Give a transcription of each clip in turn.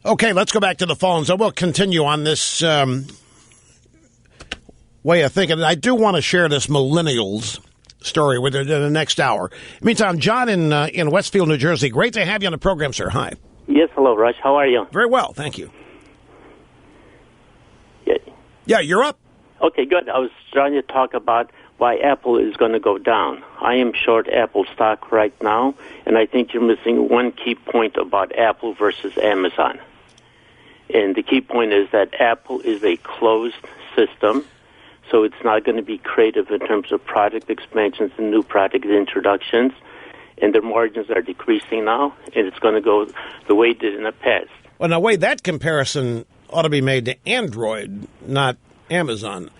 Okay, let's go back to the phones. I will continue on this way of thinking. I do want to share this millennials story with you in the next hour. Meantime, John in Westfield, New Jersey. Great to have you on the program, sir. Hi. Yes, hello, Rush. How are you? Very well, thank you. Yeah. Yeah, you're up. Okay, good. I was trying to talk about why Apple is going to go down. I am short Apple stock right now, and I think you're missing one key point about Apple versus Amazon. And the key point is that Apple is a closed system, so it's not going to be creative in terms of product expansions and new product introductions. And their margins are decreasing now, and it's going to go the way it did in the past. Well, now, wait, that comparison ought to be made to Android, not Amazon.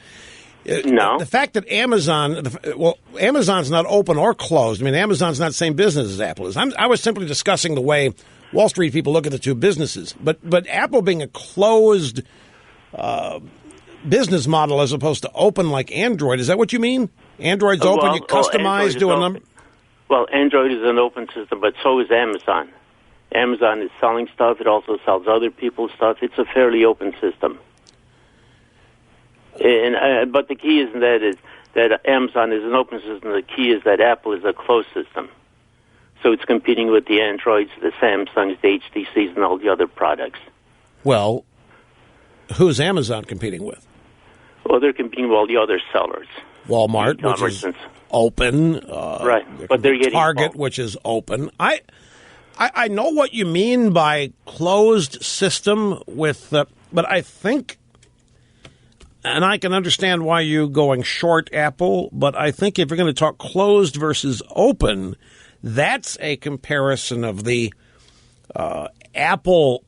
No. The fact that Amazon's not open or closed. I mean, Amazon's not the same business as Apple is. I was simply discussing the way Wall Street people look at the two businesses. But Apple being a closed business model as opposed to open like Android, is that what you mean? Android's open, you customize, do a number? Well, Android is an open system, but so is Amazon. Amazon is selling stuff. It also sells other people's stuff. It's a fairly open system. And but the key isn't that Amazon is an open system. The key is that Apple is a closed system. So it's competing with the Androids, the Samsungs, the HTCs, and all the other products. Well, who's Amazon competing with? Well, they're competing with all the other sellers. Walmart, which is open. Right, but they're getting Target, which is open. I know what you mean by closed system with, but I think, and I can understand why you're going short Apple, but I think if you're going to talk closed versus open, that's a comparison of the Apple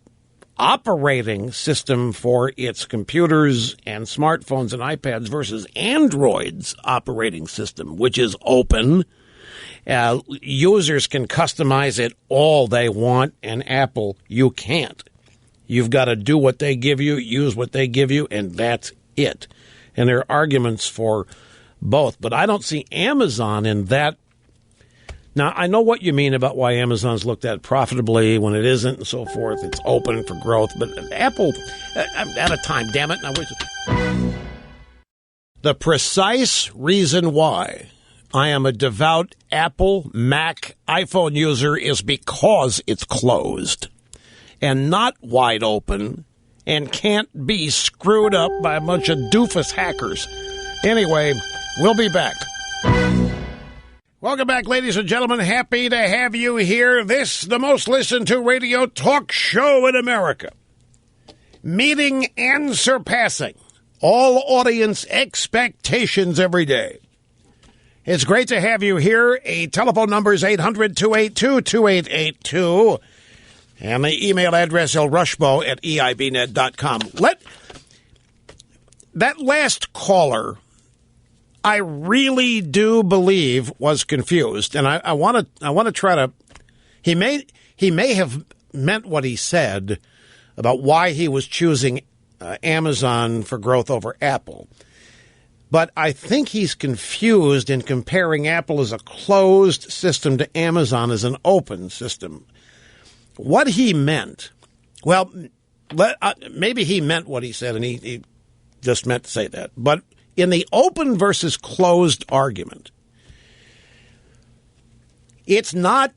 operating system for its computers and smartphones and iPads versus Android's operating system, which is open. Users can customize it all they want, and Apple, you can't. You've got to do what they give you, use what they give you, and that's it. And there are arguments for both, but I don't see Amazon in that. Now, I know what you mean about why Amazon's looked at profitably when it isn't and so forth. It's open for growth, but Apple, I'm out of time, damn it. Now, the precise reason why I am a devout Apple, Mac, iPhone user is because it's closed and not wide open and can't be screwed up by a bunch of doofus hackers. Anyway, we'll be back. Welcome back, ladies and gentlemen. Happy to have you here. This, the most listened to radio talk show in America. Meeting and surpassing all audience expectations every day. It's great to have you here. A telephone number is 800-282-2882. And the email address, lrushbo@eibnet.com. That last caller, I really do believe, was confused, and I want to try to. He may have meant what he said about why he was choosing Amazon for growth over Apple, but I think he's confused in comparing Apple as a closed system to Amazon as an open system. What he meant, well, maybe he meant what he said, and he just meant to say that, but. In the open versus closed argument, it's not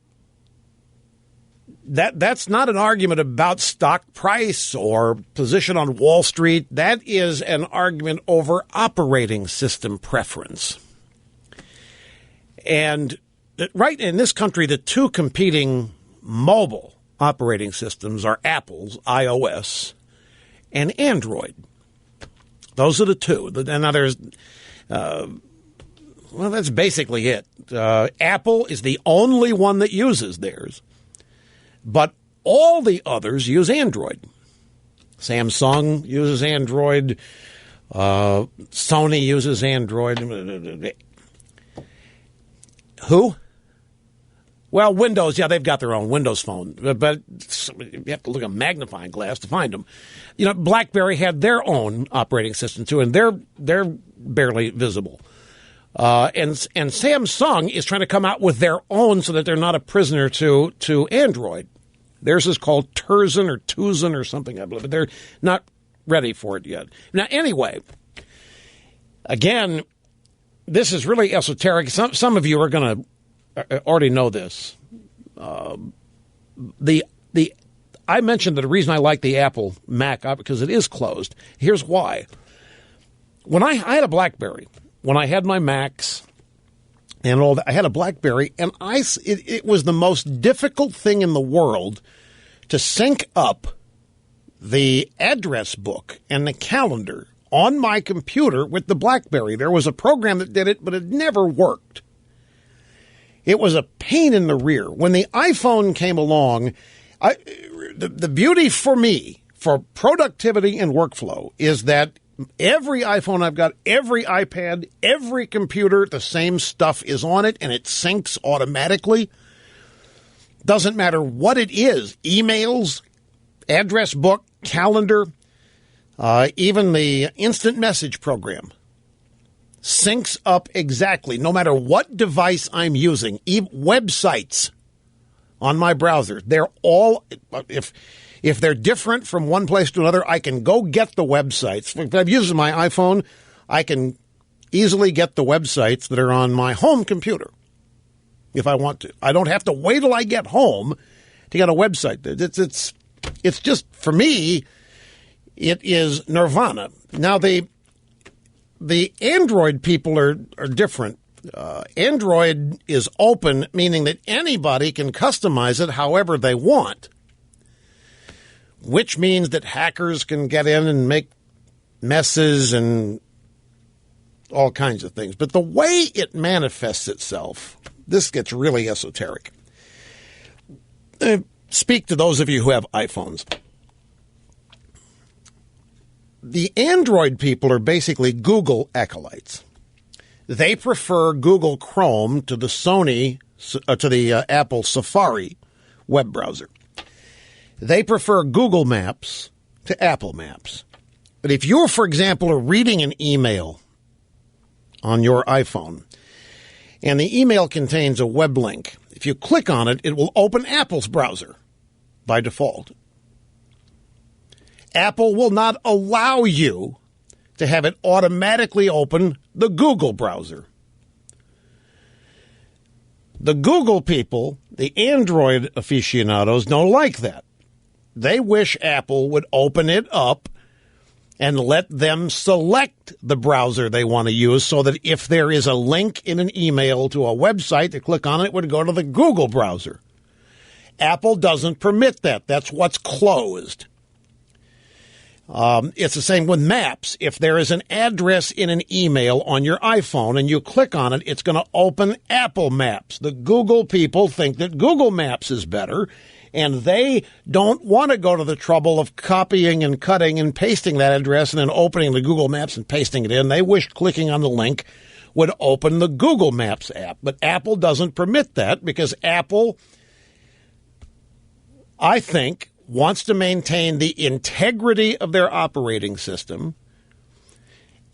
that's not an argument about stock price or position on Wall Street. That is an argument over operating system preference. And right in this country, the two competing mobile operating systems are Apple's iOS and Android. Those are the two. And now there's, well, that's basically it. Apple is the only one that uses theirs, but all the others use Android. Samsung uses Android. Sony uses Android. Who? Well, Windows, yeah, they've got their own Windows phone, but you have to look at a magnifying glass to find them. You know, BlackBerry had their own operating system too, and they're barely visible. And Samsung is trying to come out with their own so that they're not a prisoner to Android. Theirs is called Tirzan or Tuzan or something, I believe, but they're not ready for it yet. Now, anyway, again, this is really esoteric. Some of you are going to already know this. I mentioned that the reason I like the Apple Mac because it is closed. Here's why. When I had a BlackBerry, when I had my Macs and all that, I had a BlackBerry, and it was the most difficult thing in the world to sync up the address book and the calendar on my computer with the BlackBerry. There was a program that did it, but it never worked. It was a pain in the rear. When the iPhone came along, the beauty for me, for productivity and workflow, is that every iPhone I've got, every iPad, every computer, the same stuff is on it, and it syncs automatically. Doesn't matter what it is, emails, address book, calendar, even the instant message program syncs up exactly, no matter what device I'm using. Even websites on my browser, they're all, if they're different from one place to another, I can go get the websites. If I'm using my iPhone, I can easily get the websites that are on my home computer if I want to. I don't have to wait till I get home to get a website. It's just, for me, it is nirvana. Now, the Android people are different. Android is open, meaning that anybody can customize it however they want, which means that hackers can get in and make messes and all kinds of things. But the way it manifests itself, this gets really esoteric. Speak to those of you who have iPhones. The Android people are basically Google acolytes. They prefer Google Chrome to the Apple Safari web browser. They prefer Google Maps to Apple Maps. But if you're, for example, reading an email on your iPhone, and the email contains a web link, if you click on it, it will open Apple's browser by default. Apple will not allow you to have it automatically open the Google browser. The Google people, the Android aficionados, don't like that. They wish Apple would open it up and let them select the browser they want to use so that if there is a link in an email to a website, to click on it, it would go to the Google browser. Apple doesn't permit that. That's what's closed. It's the same with Maps. If there is an address in an email on your iPhone and you click on it, it's going to open Apple Maps. The Google people think that Google Maps is better, and they don't want to go to the trouble of copying and cutting and pasting that address and then opening the Google Maps and pasting it in. They wish clicking on the link would open the Google Maps app. But Apple doesn't permit that because Apple, I think, wants to maintain the integrity of their operating system,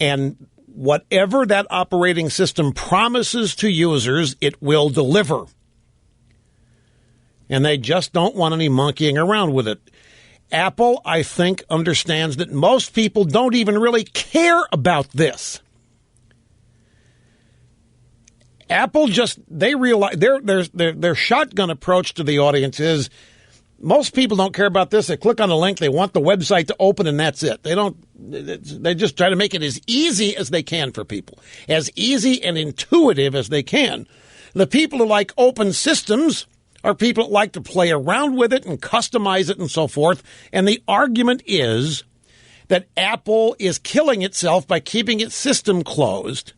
and whatever that operating system promises to users, it will deliver. And they just don't want any monkeying around with it. Apple, I think, understands that most people don't even really care about this. Apple they realize their shotgun approach to the audience is, most people don't care about this. They click on the link. They want the website to open, and that's it. They just try to make it as easy as they can for people, as easy and intuitive as they can. The people who like open systems are people that like to play around with it and customize it and so forth. And the argument is that Apple is killing itself by keeping its system closed,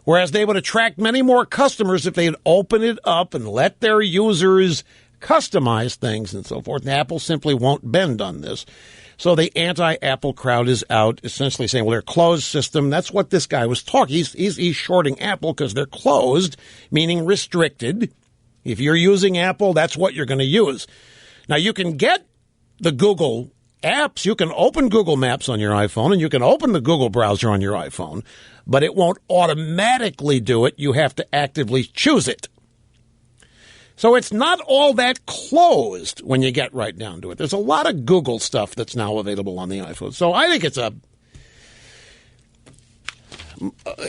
whereas they would attract many more customers if they'd open it up and let their users customize things and so forth. And Apple simply won't bend on this. So the anti-Apple crowd is out, essentially saying, well, they're a closed system. That's what this guy was talking. He's shorting Apple because they're closed, meaning restricted. If you're using Apple, that's what you're going to use. Now, you can get the Google apps. You can open Google Maps on your iPhone, and you can open the Google browser on your iPhone, but it won't automatically do it. You have to actively choose it. So it's not all that closed when you get right down to it. There's a lot of Google stuff that's now available on the iPhone. So I think it's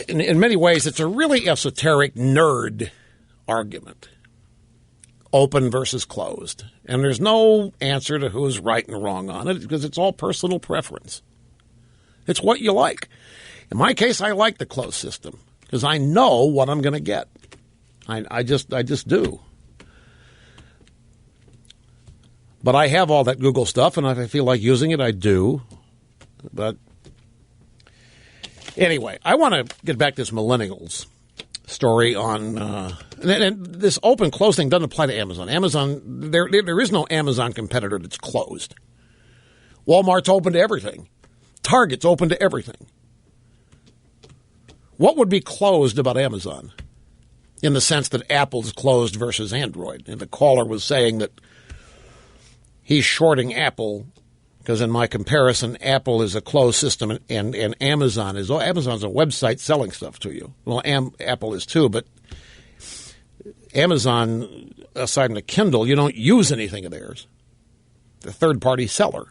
in many ways, it's a really esoteric nerd argument. Open versus closed. And there's no answer to who's right and wrong on it because it's all personal preference. It's what you like. In my case, I like the closed system because I know what I'm going to get. I just do. But I have all that Google stuff, and if I feel like using it, I do. But anyway, I want to get back to this millennials story on, and this open-close thing doesn't apply to Amazon. Amazon, there is no Amazon competitor that's closed. Walmart's open to everything. Target's open to everything. What would be closed about Amazon in the sense that Apple's closed versus Android? And the caller was saying that he's shorting Apple because in my comparison, Apple is a closed system and Amazon's a website selling stuff to you. Well, Apple is too, but Amazon, aside from the Kindle, you don't use anything of theirs. The third-party seller.